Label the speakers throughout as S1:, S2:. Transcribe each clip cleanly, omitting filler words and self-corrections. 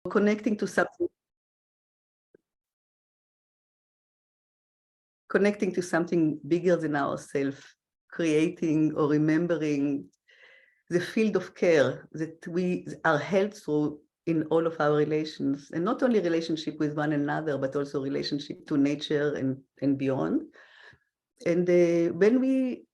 S1: connecting to something bigger than ourselves, creating or remembering the field of care that we are held through in all of our relations, and not only relationship with one another, but also relationship to nature and beyond. And when we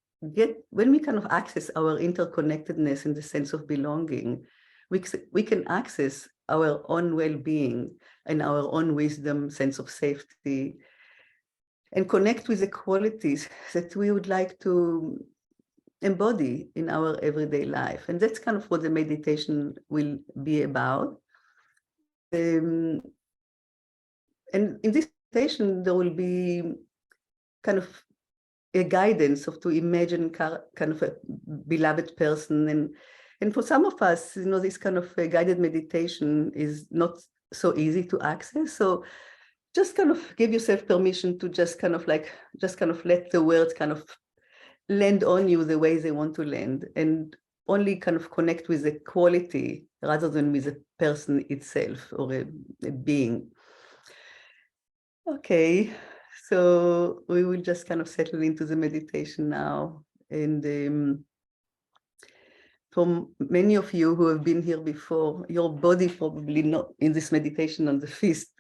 S1: kind of access our interconnectedness in the sense of belonging, we can access our own well-being and our own wisdom, sense of safety, and connect with the qualities that we would like to embody in our everyday life. And that's kind of what the meditation will be about. And in this meditation, there will be kind of a guidance of to imagine kind of a beloved person. And for some of us, this kind of a guided meditation is not so easy to access. So just kind of give yourself permission to just kind of let the words kind of land on you the way they want to land, and only kind of connect with the quality rather than with the person itself or a being. Okay, so we will just kind of settle into the meditation now. And for many of you who have been here before, your body probably not in this meditation on the feast,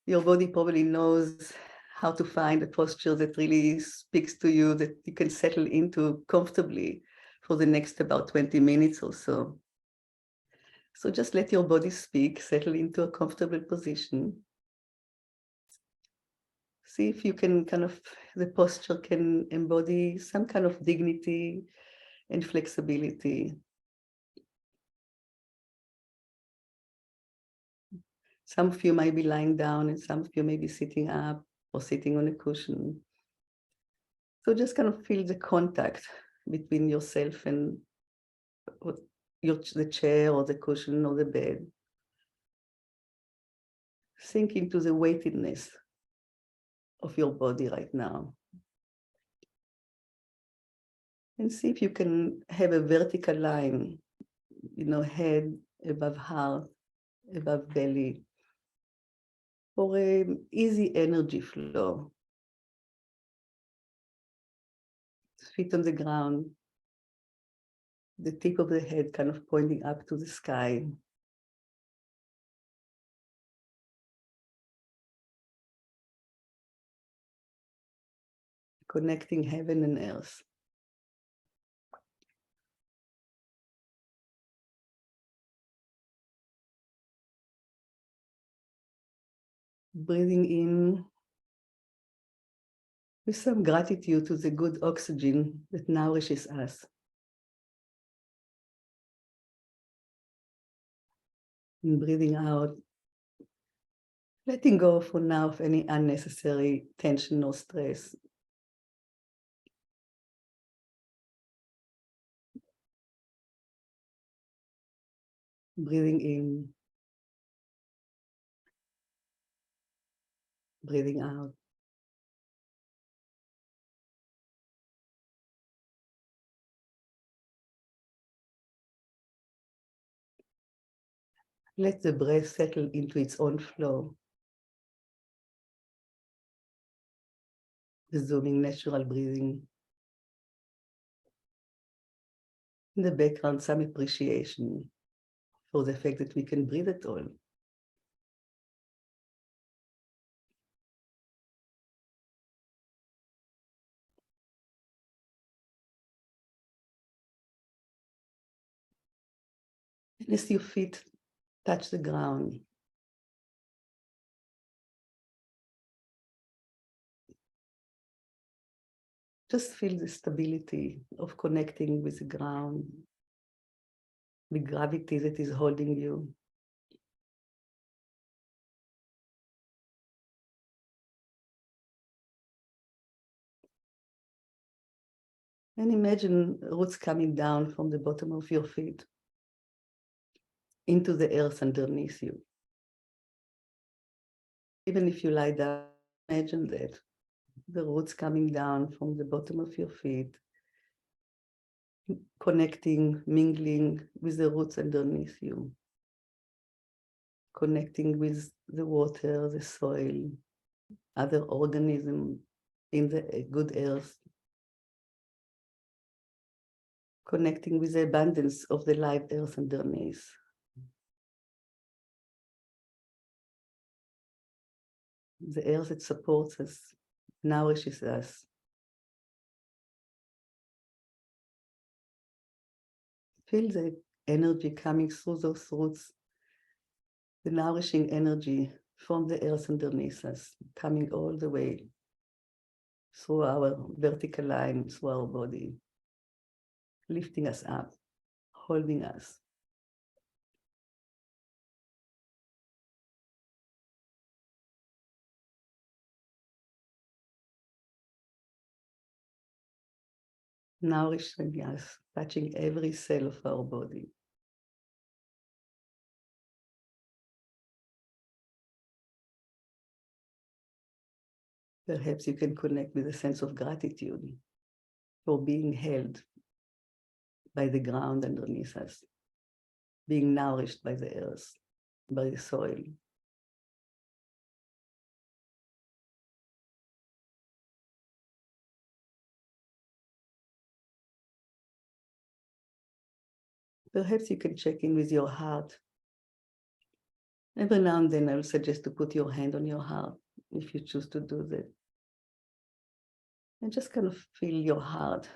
S1: your body probably knows how to find a posture that really speaks to you, that you can settle into comfortably for the next about 20 minutes or so. So just let your body speak, settle into a comfortable position. See if you can the posture can embody some kind of dignity and flexibility. Some of you might be lying down and some of you may be sitting up or sitting on a cushion. So just kind of feel the contact between yourself and the chair or the cushion or the bed. Sink into the weightedness of your body right now. And see if you can have a vertical line, head above heart, above belly, for an easy energy flow. Feet on the ground, the tip of the head kind of pointing up to the sky. Connecting heaven and earth. Breathing in with some gratitude to the good oxygen that nourishes us. And breathing out, letting go for now of any unnecessary tension or stress. Breathing in, breathing out. Let the breath settle into its own flow, resuming natural breathing. In the background, some appreciation for the fact that we can breathe at all. And as your feet touch the ground, just feel the stability of connecting with the ground, the gravity that is holding you. And imagine roots coming down from the bottom of your feet into the earth underneath you. Even if you lie down, imagine that. The roots coming down from the bottom of your feet, connecting, mingling with the roots underneath you. connecting with the water, the soil, other organisms in the good earth, connecting with the abundance of the live earth underneath. The earth that supports us, nourishes us. Feel the energy coming through those roots, the nourishing energy from the earth underneath us, coming all the way through our vertical line, through our body, lifting us up, holding us. Nourishing us, touching every cell of our body. Perhaps you can connect with a sense of gratitude for being held by the ground underneath us, being nourished by the earth, by the soil. Perhaps you can check in with your heart. Every now and then I will suggest to put your hand on your heart if you choose to do that. And just kind of feel your heart.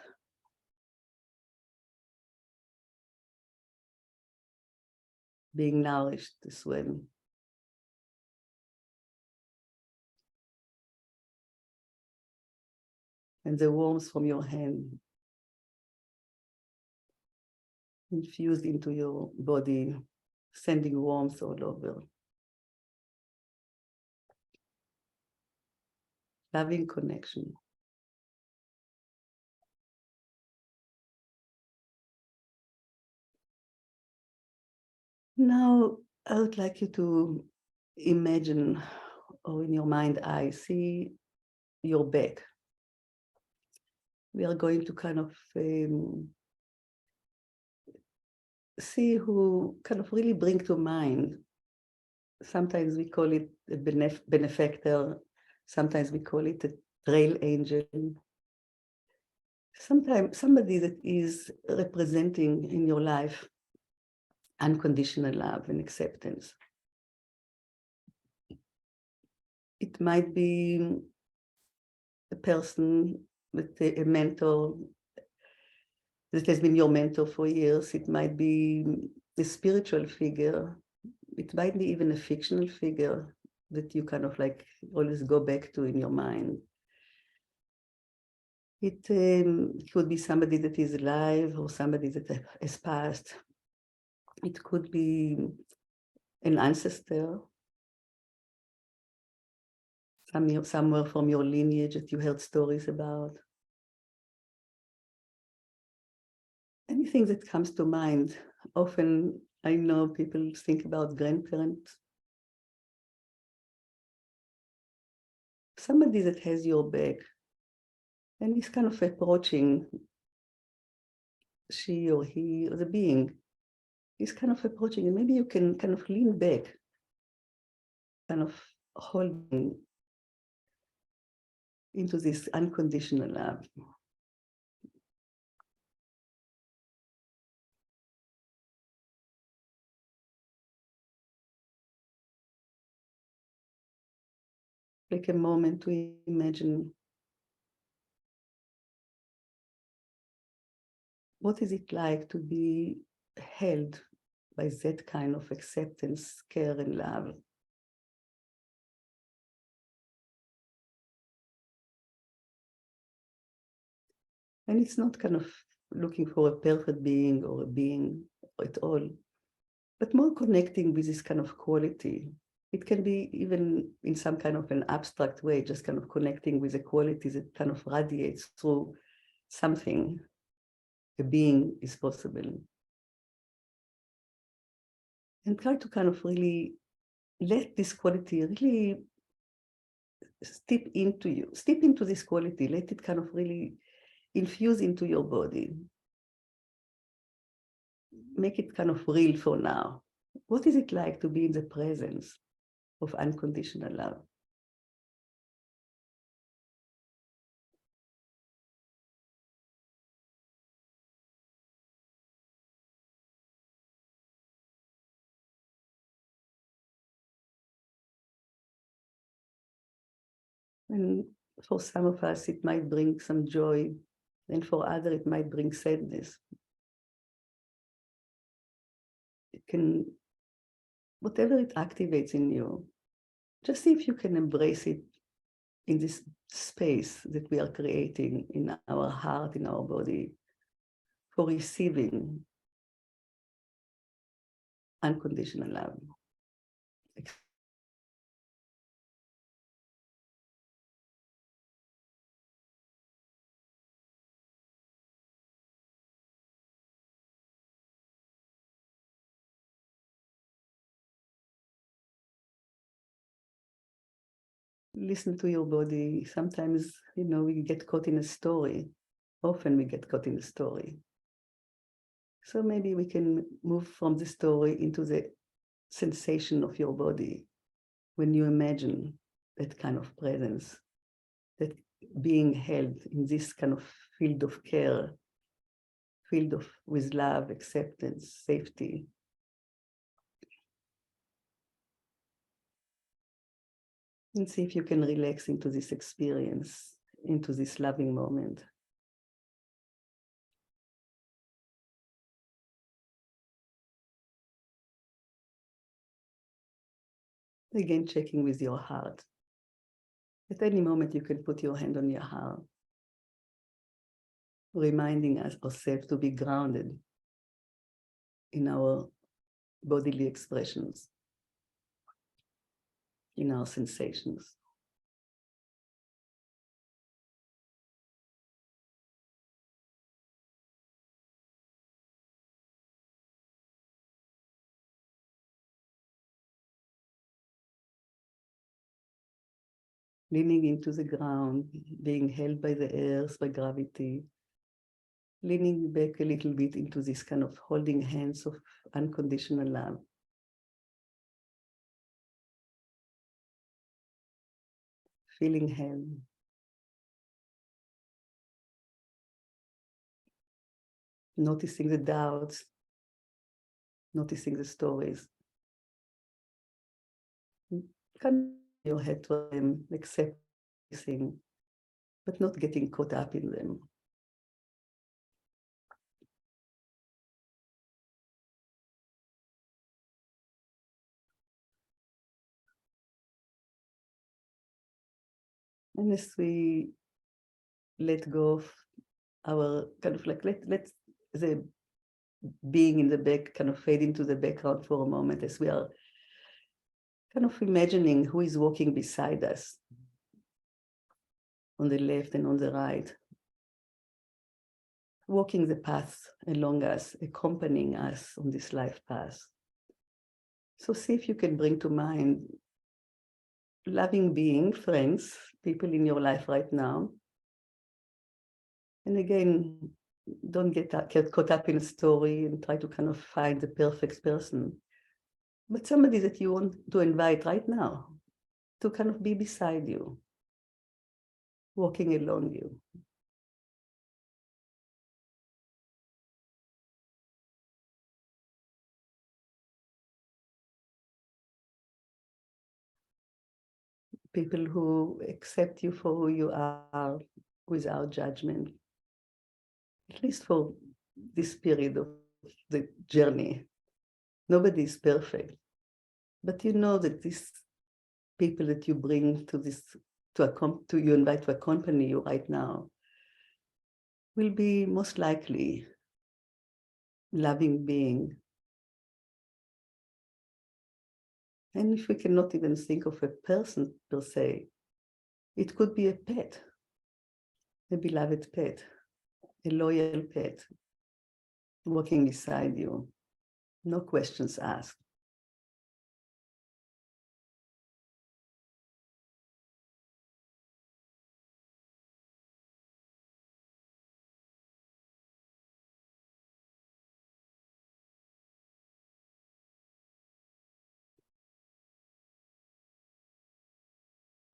S1: Being nourished as well. And the warmth from your hand infused into your body, sending warmth all over. Loving connection. Now, I would like you to imagine, or in your mind eye, see your back. We are going to kind of see who kind of really bring to mind. Sometimes we call it a benefactor. Sometimes we call it a trail angel. Sometimes somebody that is representing in your life unconditional love and acceptance. It might be a person with a mentor that has been your mentor for years. It might be a spiritual figure. It might be even a fictional figure that you kind of like always go back to in your mind. It could be somebody that is alive or somebody that has passed. It could be an ancestor, somewhere from your lineage that you heard stories about. Anything that comes to mind. Often I know people think about grandparents. Somebody that has your back and is kind of approaching, she or he, or the being, is kind of approaching, and maybe you can kind of lean back, kind of holding into this unconditional love. Take a moment to imagine what is it like to be held by that kind of acceptance, care, and love. And it's not kind of looking for a perfect being or a being at all, but more connecting with this kind of quality. It can be even in some kind of an abstract way, just kind of connecting with a quality that kind of radiates through something. A being is possible. And try to kind of really let this quality really step into this quality, let it kind of really infuse into your body. Make it kind of real for now. What is it like to be in the presence of unconditional love? And for some of us, it might bring some joy, and for others, it might bring sadness. It can, whatever it activates in you, just see if you can embrace it in this space that we are creating in our heart, in our body, for receiving unconditional love. Listen to your body. Sometimes, we get caught in a story. Often we get caught in a story. So maybe we can move from the story into the sensation of your body when you imagine that kind of presence, that being held in this kind of field of care, with love, acceptance, safety. And see if you can relax into this experience, into this loving moment. Again, checking with your heart. At any moment, you can put your hand on your heart, reminding ourselves to be grounded in our bodily expressions, in our sensations. Leaning into the ground, being held by the earth, by gravity, leaning back a little bit into this kind of holding hands of unconditional love. Feeling held. Noticing the doubts, noticing the stories. Can your head to them, accepting, but not getting caught up in them. And as we let go of our kind of like, let the being in the back kind of fade into the background for a moment as we are kind of imagining who is walking beside us on the left and on the right, walking the path along us, accompanying us on this life path. So see if you can bring to mind loving being, friends, people in your life right now. And again, don't get caught up in a story and try to kind of find the perfect person, but somebody that you want to invite right now to kind of be beside you, walking along you. People who accept you for who you are without judgment, at least for this period of the journey. Nobody is perfect, but you know that these people that you bring to this, to you invite to accompany you right now, will be most likely loving being. And if we cannot even think of a person per se, it could be a pet, a beloved pet, a loyal pet, walking beside you, no questions asked.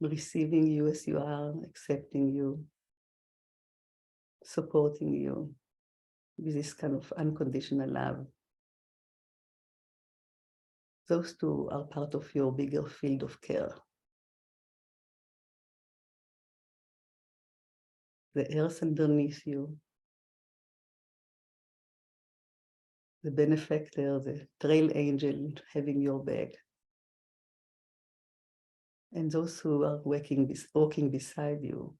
S1: receiving you as you are, accepting you, supporting you with this kind of unconditional love. Those two are part of your bigger field of care. The earth underneath you, the benefactor, the trail angel having your back, and those who are walking beside you,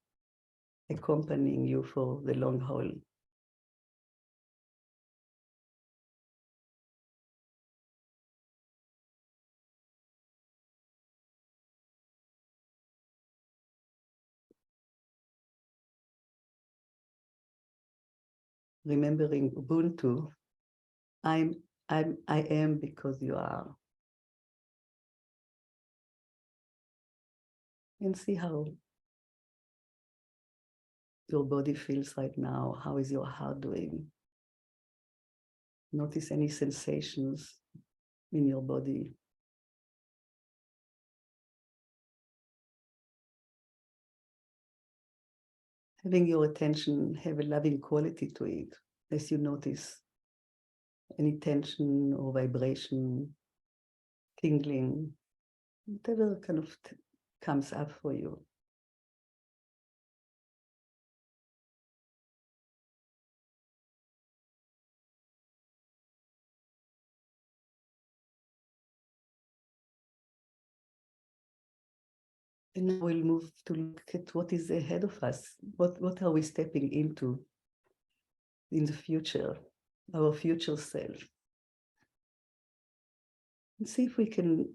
S1: accompanying you for the long haul. Remembering Ubuntu, I am because you are. And see how your body feels right now. How is your heart doing? Notice any sensations in your body. Having your attention have a loving quality to it as you notice any tension or vibration, tingling, whatever kind of comes up for you. And now we'll move to look at what is ahead of us. What are we stepping into in the future, our future self? And see if we can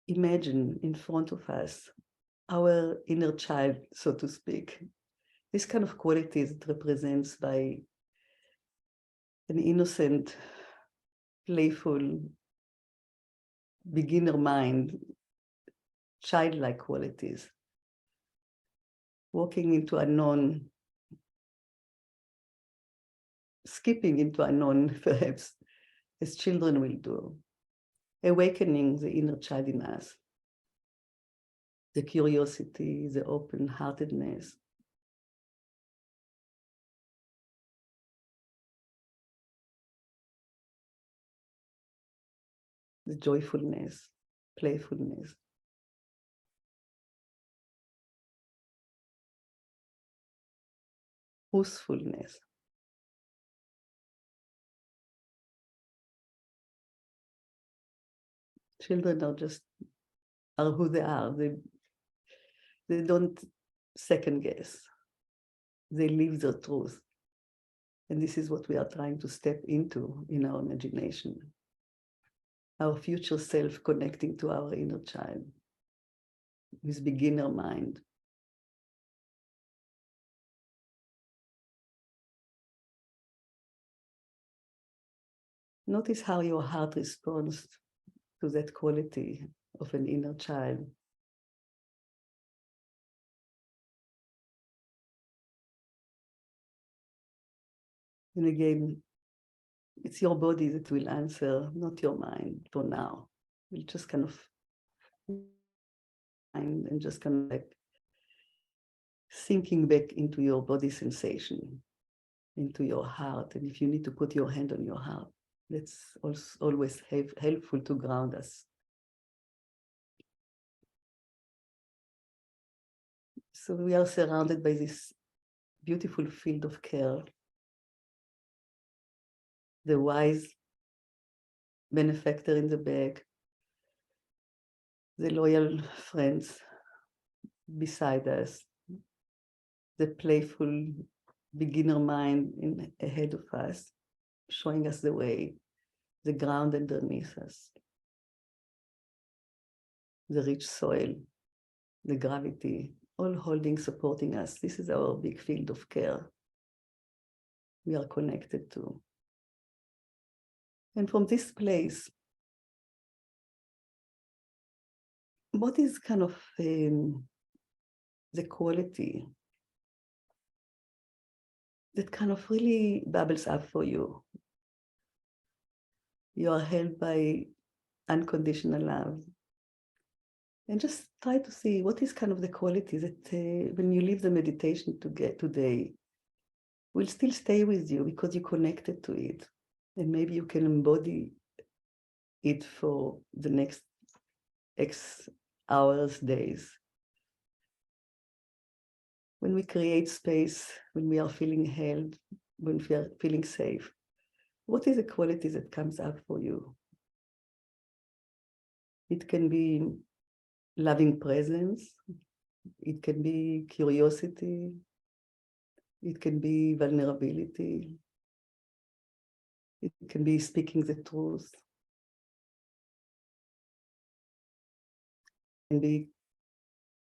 S1: imagine in front of us our inner child, so to speak. This kind of qualities it represents by an innocent, playful, beginner mind, childlike qualities, walking into unknown, skipping into unknown, perhaps, as children will do, awakening the inner child in us, the curiosity, the open-heartedness. The joyfulness, playfulness. Usefulness. Children are who they are. They don't second guess. They live their truth. And this is what we are trying to step into in our imagination. Our future self connecting to our inner child with beginner mind. Notice how your heart responds to that quality of an inner child. And again, it's your body that will answer, not your mind for now. We'll just kind of mind and just kind of like sinking back into your body sensation, into your heart. And if you need to put your hand on your heart, that's also always helpful to ground us. So we are surrounded by this beautiful field of care. The wise benefactor in the back, the loyal friends beside us, the playful beginner mind ahead of us, showing us the way, the ground underneath us, the rich soil, the gravity, all holding, supporting us. This is our big field of care we are connected to. And from this place, what is kind of the quality that kind of really bubbles up for you? You are held by unconditional love. And just try to see what is kind of the quality that when you leave the meditation today, will still stay with you because you connected to it. And maybe you can embody it for the next X hours, days. When we create space, when we are feeling held, when we are feeling safe, what is the quality that comes up for you? It can be loving presence. It can be curiosity. It can be vulnerability. It can be speaking the truth. It can be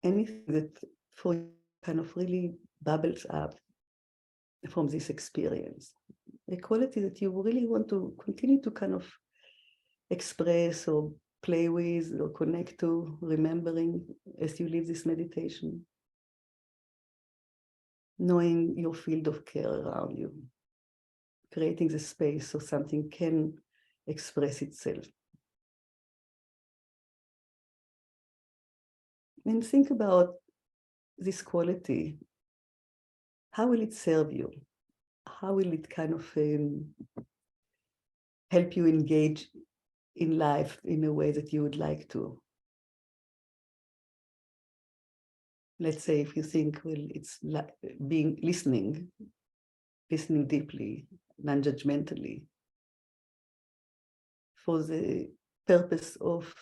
S1: anything that for you kind of really bubbles up from this experience. A quality that you really want to continue to kind of express or play with or connect to, remembering as you leave this meditation. Knowing your field of care around you, creating the space so something can express itself. And think about this quality. How will it serve you? How will it kind of help you engage in life in a way that you would like to? Let's say if you think, well, it's like being listening deeply, non-judgmentally, for the purpose of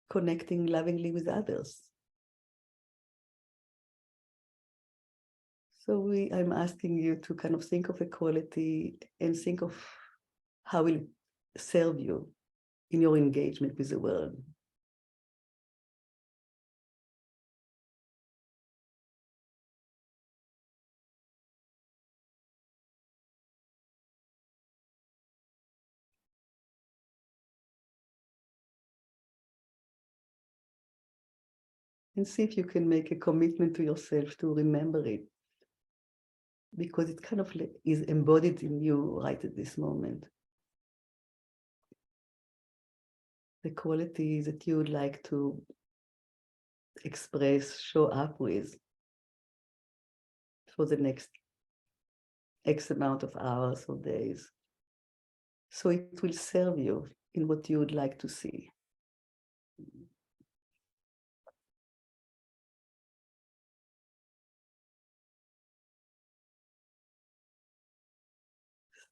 S1: connecting lovingly with others. So I'm asking you to kind of think of a quality and think of how will it serve you in your engagement with the world. And see if you can make a commitment to yourself to remember it, because it kind of is embodied in you right at this moment. The quality that you would like to express, show up with for the next X amount of hours or days. So it will serve you in what you would like to see.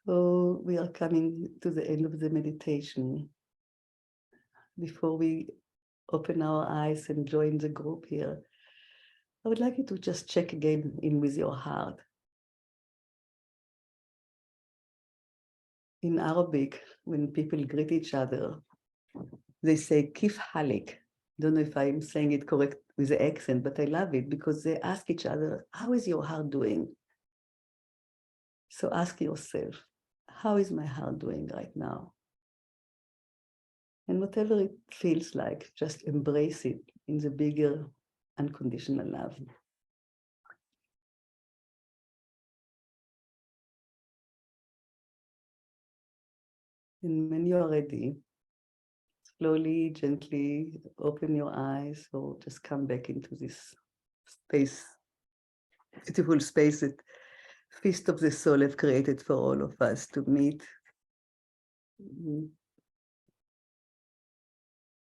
S1: So we are coming to the end of the meditation. Before we open our eyes and join the group here, I would like you to just check again in with your heart. In Arabic, when people greet each other, they say kif halik. Don't know if I'm saying it correct with the accent, but I love it because they ask each other, how is your heart doing? So ask yourself, how is my heart doing right now? And whatever it feels like, just embrace it in the bigger unconditional love. And when you're ready, slowly, gently open your eyes or just come back into this space, beautiful space that Feast of the Soul have created for all of us to meet.